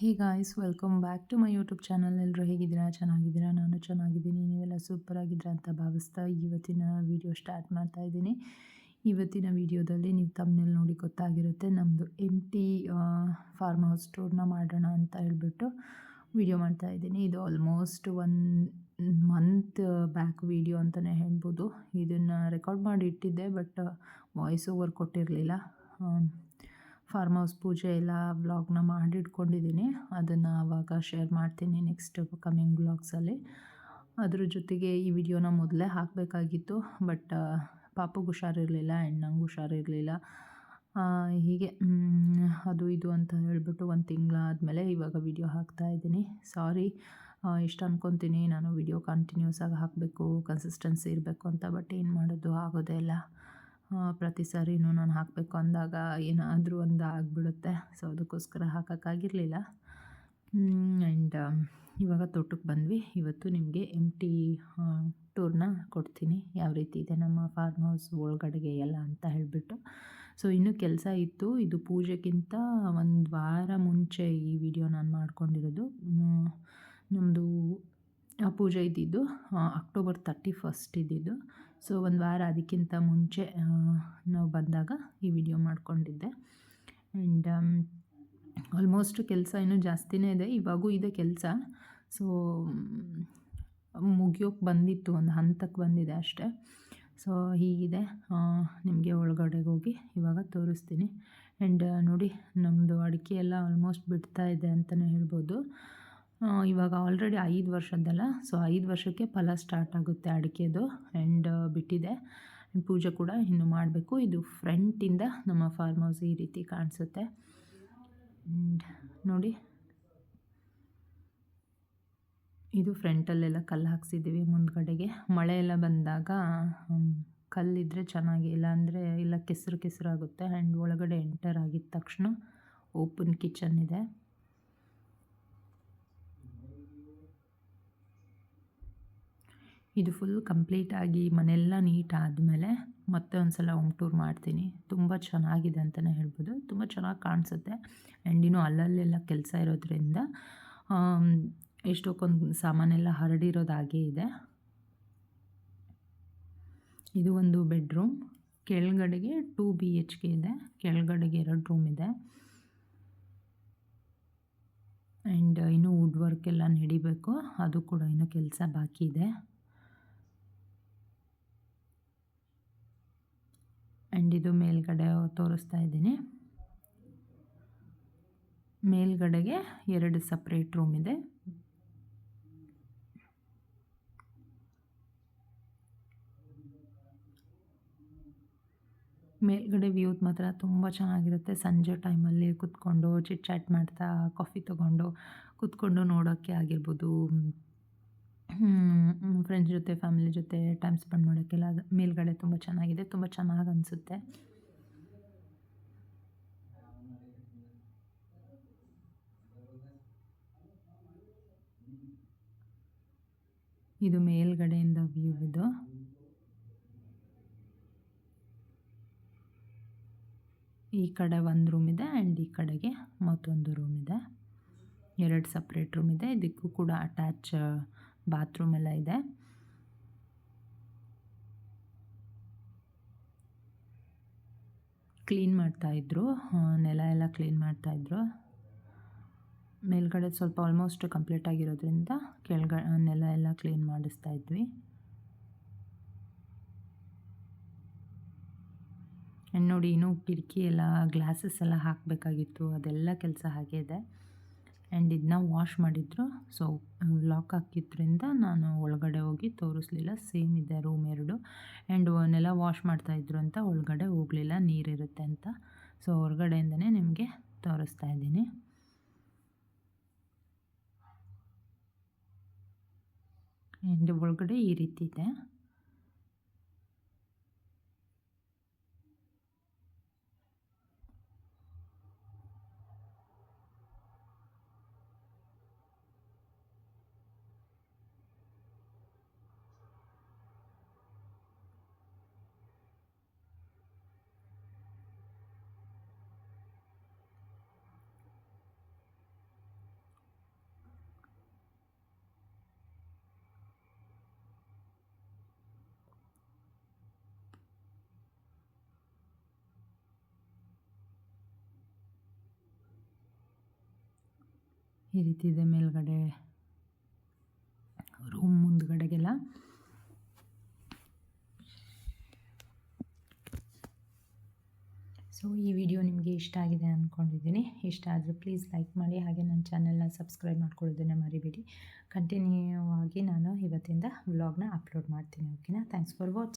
Hey guys, welcome back to my YouTube channel. ಎಲ್ಲರೂ ಹೇಗಿದ್ದೀರಾ? ಚೆನ್ನಾಗಿದ್ದೀರಾ? ನಾನು ಚೆನ್ನಾಗಿದ್ದೀನಿ. ನೀವೆಲ್ಲ ಸೂಪರ್ ಆಗಿದ್ದೀರಾ ಅಂತ ಭಾವಿಸ್ತಾ ಇವತ್ತಿನ ವಿಡಿಯೋ ಸ್ಟಾರ್ಟ್ ಮಾಡ್ತಾ ಇದ್ದೀನಿ. ಇವತ್ತಿನ ವಿಡಿಯೋದಲ್ಲಿ ನೀವು ತಮ್ಮನೇಲಿ ನೋಡಿ ಗೊತ್ತಾಗಿರುತ್ತೆ, ನಮ್ಮದು ಎಂಟಿ ಫಾರ್ಮ್ ಹೌಸ್ ಟೂರ್ನ ಮಾಡೋಣ ಅಂತ ಹೇಳ್ಬಿಟ್ಟು ವಿಡಿಯೋ ಮಾಡ್ತಾ ಇದ್ದೀನಿ. ಇದು ಆಲ್ಮೋಸ್ಟ್ 1 ಮಂತ್ ಬ್ಯಾಕ್ ವಿಡಿಯೋ ಅಂತಲೇ ಹೇಳ್ಬೋದು. ಇದನ್ನು ರೆಕಾರ್ಡ್ ಮಾಡಿ ಇಟ್ಟಿದ್ದೆ, ಬಟ್ ವಾಯ್ಸ್ ಓವರ್ ಕೊಟ್ಟಿರಲಿಲ್ಲ. ಫಾರ್ಮ್ ಹೌಸ್ ಪೂಜೆ ಎಲ್ಲ ವ್ಲಾಗ್ನ ಮಾಡಿಟ್ಕೊಂಡಿದ್ದೀನಿ. ಅದನ್ನು ಆವಾಗ ಶೇರ್ ಮಾಡ್ತೀನಿ ನೆಕ್ಸ್ಟ್ ಕಮಿಂಗ್ ವ್ಲಾಗ್ಸಲ್ಲಿ. ಅದ್ರ ಜೊತೆಗೆ ಈ ವಿಡಿಯೋನ ಮೊದಲೇ ಹಾಕಬೇಕಾಗಿತ್ತು, ಬಟ್ ಪಾಪುಗೆ ಹುಷಾರಿರಲಿಲ್ಲ ಆ್ಯಂಡ್ ನಂಗೆ ಹುಷಾರಿರಲಿಲ್ಲ. ಹೀಗೆ ಅದು ಇದು ಅಂತ ಹೇಳ್ಬಿಟ್ಟು 1 ತಿಂಗಳಾದಮೇಲೆ ಇವಾಗ ವಿಡಿಯೋ ಹಾಕ್ತಾಯಿದ್ದೀನಿ. ಸಾರಿ, ಇಷ್ಟು ಅಂದ್ಕೊತೀನಿ ನಾನು ವಿಡಿಯೋ ಕಂಟಿನ್ಯೂಸ್ ಆಗಿ ಹಾಕಬೇಕು, ಕನ್ಸಿಸ್ಟೆನ್ಸಿ ಇರಬೇಕು ಅಂತ. ಬಟ್ ಏನು ಮಾಡೋದು, ಆಗೋದೇ ಇಲ್ಲ. ಪ್ರತಿ ಸಾರಿನೂ ನಾನು ಹಾಕಬೇಕು ಅಂದಾಗ ಏನಾದರೂ ಒಂದು ಆಗಿಬಿಡುತ್ತೆ. ಸೊ ಅದಕ್ಕೋಸ್ಕರ ಹಾಕೋಕ್ಕಾಗಿರಲಿಲ್ಲ. ಆ್ಯಂಡ್ ಇವಾಗ ತೋಟಕ್ಕೆ ಬಂದ್ವಿ. ಇವತ್ತು ನಿಮಗೆ ಎಂಟಿ ಟೂರ್ನ ಕೊಡ್ತೀನಿ, ಯಾವ ರೀತಿ ಇದೆ ನಮ್ಮ ಫಾರ್ಮ್ ಹೌಸ್ ಒಳಗಡೆಗೆ ಎಲ್ಲ ಅಂತ ಹೇಳಿಬಿಟ್ಟು. ಸೊ ಇನ್ನೂ ಕೆಲಸ ಇತ್ತು. ಇದು ಪೂಜೆಗಿಂತ 1 ವಾರ ಮುಂಚೆ ಈ ವಿಡಿಯೋ ನಾನು ಮಾಡ್ಕೊಂಡಿರೋದು. ನಮ್ಮದು ಪೂಜೆ ಇದ್ದಿದ್ದು ಅಕ್ಟೋಬರ್ 31 ಇದ್ದಿದ್ದು. ಸೊ 1 ವಾರ ಅದಕ್ಕಿಂತ ಮುಂಚೆ ನಾವು ಬಂದಾಗ ಈ ವಿಡಿಯೋ ಮಾಡ್ಕೊಂಡಿದ್ದೆ. ಆ್ಯಂಡ್ ಆಲ್ಮೋಸ್ಟ್ ಕೆಲಸ ಇನ್ನೂ ಜಾಸ್ತಿನೇ ಇದೆ, ಇವಾಗೂ ಇದೆ ಕೆಲಸ. ಸೊ ಮುಗಿಯೋಕ್ಕೆ ಬಂದಿತ್ತು, ಒಂದು ಹಂತಕ್ಕೆ ಬಂದಿದೆ ಅಷ್ಟೇ. ಸೊ ಹೀಗಿದೆ. ನಿಮಗೆ ಒಳಗಡೆಗೆ ಹೋಗಿ ಇವಾಗ ತೋರಿಸ್ತೀನಿ. ಆ್ಯಂಡ್ ನೋಡಿ, ನಮ್ಮದು ಅಡಿಕೆ ಎಲ್ಲ ಆಲ್ಮೋಸ್ಟ್ ಬಿಡ್ತಾ ಇದೆ ಅಂತಲೇ ಹೇಳ್ಬೋದು. ಇವಾಗ ಆಲ್ರೆಡಿ 5 ವರ್ಷದ್ದಲ್ಲ, ಸೊ 5 ವರ್ಷಕ್ಕೆ ಫಲ ಸ್ಟಾರ್ಟ್ ಆಗುತ್ತೆ ಅಡಿಕೆದು. ಆ್ಯಂಡ್ ಬಿಟ್ಟಿದೆ. ಪೂಜೆ ಕೂಡ ಇನ್ನೂ ಮಾಡಬೇಕು. ಇದು ಫ್ರಂಟಿಂದ ನಮ್ಮ ಫಾರ್ಮ್ ಹೌಸ್ ಈ ರೀತಿ ಕಾಣಿಸುತ್ತೆ. ನೋಡಿ, ಇದು ಫ್ರಂಟಲ್ಲೆಲ್ಲ ಕಲ್ಲು ಹಾಕ್ಸಿದ್ದೀವಿ ಮುಂದ್ಗಡೆಗೆ. ಮಳೆ ಎಲ್ಲ ಬಂದಾಗ ಕಲ್ಲಿದ್ದರೆ ಚೆನ್ನಾಗಿ, ಇಲ್ಲಾಂದರೆ ಇಲ್ಲ ಕೆಸರು ಕೆಸರಾಗುತ್ತೆ. ಆ್ಯಂಡ್ ಒಳಗಡೆ ಎಂಟರ್ ಆಗಿದ ತಕ್ಷಣ ಓಪನ್ ಕಿಚನ್ ಇದೆ. ಇದು ಫುಲ್ ಕಂಪ್ಲೀಟಾಗಿ ಮನೆಯೆಲ್ಲ ನೀಟ್ ಆದಮೇಲೆ ಮತ್ತೆ ಒಂದು ಸಲ ಹೋಮ್ ಟೂರ್ ಮಾಡ್ತೀನಿ. ತುಂಬ ಚೆನ್ನಾಗಿದೆ ಅಂತಲೇ ಹೇಳ್ಬೋದು, ತುಂಬ ಚೆನ್ನಾಗಿ ಕಾಣಿಸುತ್ತೆ. ಆ್ಯಂಡ್ ಇನ್ನೂ ಅಲ್ಲಲ್ಲೆಲ್ಲ ಕೆಲಸ ಇರೋದ್ರಿಂದ ಎಷ್ಟೊಂದು ಸಾಮಾನೆಲ್ಲ ಹರಡಿರೋದು ಹಾಗೇ ಇದೆ. ಇದು ಒಂದು ಬೆಡ್ರೂಮ್. ಕೆಳಗಡೆಗೆ 2 BHK ಇದೆ, ಕೆಳಗಡೆಗೆ 2 ರೂಮ್ ಇದೆ. ಆ್ಯಂಡ್ ಇನ್ನೂ ವುಡ್ ವರ್ಕ್ ಎಲ್ಲ ನಡಿಬೇಕು, ಅದು ಕೂಡ ಇನ್ನೂ ಕೆಲಸ ಬಾಕಿ ಇದೆ. ಆ್ಯಂಡ್ ಇದು ಮೇಲ್ಗಡೆ ತೋರಿಸ್ತಾ ಇದ್ದೀನಿ. ಮೇಲ್ಗಡೆಗೆ 2 ಸಪ್ರೇಟ್ ರೂಮ್ ಇದೆ. ಮೇಲ್ಗಡೆ ವ್ಯೂದ್ ಮಾತ್ರ ತುಂಬ ಚೆನ್ನಾಗಿರುತ್ತೆ. ಸಂಜೆ ಟೈಮಲ್ಲಿ ಕೂತ್ಕೊಂಡು ಚಿಟ್ ಚಾಟ್ ಮಾಡ್ತಾ ಕಾಫಿ ತೊಗೊಂಡು ಕೂತ್ಕೊಂಡು ನೋಡೋಕ್ಕೆ ಆಗಿರ್ಬೋದು, ಫ್ರೆಂಡ್ಸ್ ಜೊತೆ ಫ್ಯಾಮಿಲಿ ಜೊತೆ ಟೈಮ್ ಸ್ಪೆಂಡ್ ಮಾಡೋಕ್ಕೆಲ್ಲ ಮೇಲ್ಗಡೆ ತುಂಬ ಚೆನ್ನಾಗಿದೆ, ತುಂಬ ಚೆನ್ನಾಗಿ ಅನಿಸುತ್ತೆ. ಇದು ಮೇಲ್ಗಡೆಯಿಂದ ವ್ಯೂ. ಇದು ಈ ಕಡೆ 1 ರೂಮ್ ಇದೆ ಆ್ಯಂಡ್ ಈ ಕಡೆಗೆ ಮತ್ತೊಂದು ರೂಮ್ ಇದೆ. 2 ಸಪ್ರೇಟ್ ರೂಮ್ ಇದೆ. ಇದಕ್ಕೂ ಕೂಡ ಅಟ್ಯಾಚ್ ಬಾತ್ರೂಮ್ ಎಲ್ಲ ಇದೆ. ಕ್ಲೀನ್ ಮಾಡ್ತಾಯಿದ್ರು, ನೆಲ ಎಲ್ಲ ಕ್ಲೀನ್ ಮಾಡ್ತಾಯಿದ್ರು. ಮೇಲ್ಗಡೆ ಸ್ವಲ್ಪ ಆಲ್ಮೋಸ್ಟ್ ಕಂಪ್ಲೀಟ್ ಆಗಿರೋದ್ರಿಂದ ನೆಲ ಎಲ್ಲ ಕ್ಲೀನ್ ಮಾಡಿಸ್ತಾ ಇದ್ವಿ. ಆ್ಯಂಡ್ ನೋಡಿ, ಇನ್ನೂ ಕಿಟಕಿ ಎಲ್ಲ ಗ್ಲಾಸಸ್ ಎಲ್ಲ ಹಾಕಬೇಕಾಗಿತ್ತು, ಅದೆಲ್ಲ ಕೆಲಸ ಹಾಗೇ ಇದೆ. ಆ್ಯಂಡ್ ಇದನ್ನ ವಾಶ್ ಮಾಡಿದ್ರು. ಸೊ ಲಾಕ್ ಹಾಕಿದ್ರಿಂದ ನಾನು ಒಳಗಡೆ ಹೋಗಿ ತೋರಿಸ್ಲಿಲ್ಲ. ಸೇಮ್ ಇದೆ ರೂಮ್ 2. ಆ್ಯಂಡ್ ನೆಲ ವಾಶ್ ಮಾಡ್ತಾಯಿದ್ರು ಅಂತ ಒಳಗಡೆ ಹೋಗಲಿಲ್ಲ, ನೀರಿರುತ್ತೆ ಅಂತ. ಸೊ ಹೊರಗಡೆಯಿಂದನೇ ನಿಮಗೆ ತೋರಿಸ್ತಾ ಇದ್ದೀನಿ. ಆ್ಯಂಡ್ ಒಳಗಡೆ ಈ ರೀತಿ ಇದೆ. ಈ ರೀತಿ ಇದೆ ಮೇಲ್ಗಡೆ ರೂಮ್ ಮುಂದ್ಗಡೆಗೆಲ್ಲ. ಸೊ ಈ ವಿಡಿಯೋ ನಿಮಗೆ ಇಷ್ಟ ಆಗಿದೆ ಅಂದ್ಕೊಂಡಿದ್ದೀನಿ. ಇಷ್ಟ ಆದರೆ ಪ್ಲೀಸ್ ಲೈಕ್ ಮಾಡಿ, ಹಾಗೆ ನನ್ನ ಚಾನೆಲ್ನ ಸಬ್ಸ್ಕ್ರೈಬ್ ಮಾಡ್ಕೊಳ್ಳೋದನ್ನು ಮರಿಬೇಡಿ. ಕಂಟಿನ್ಯೂ ಆಗಿ ನಾನು ಇವತ್ತಿಂದ ವ್ಲಾಗ್ನ ಅಪ್ಲೋಡ್ ಮಾಡ್ತೀನಿ. ಓಕೆನಾ? Thanks for watching.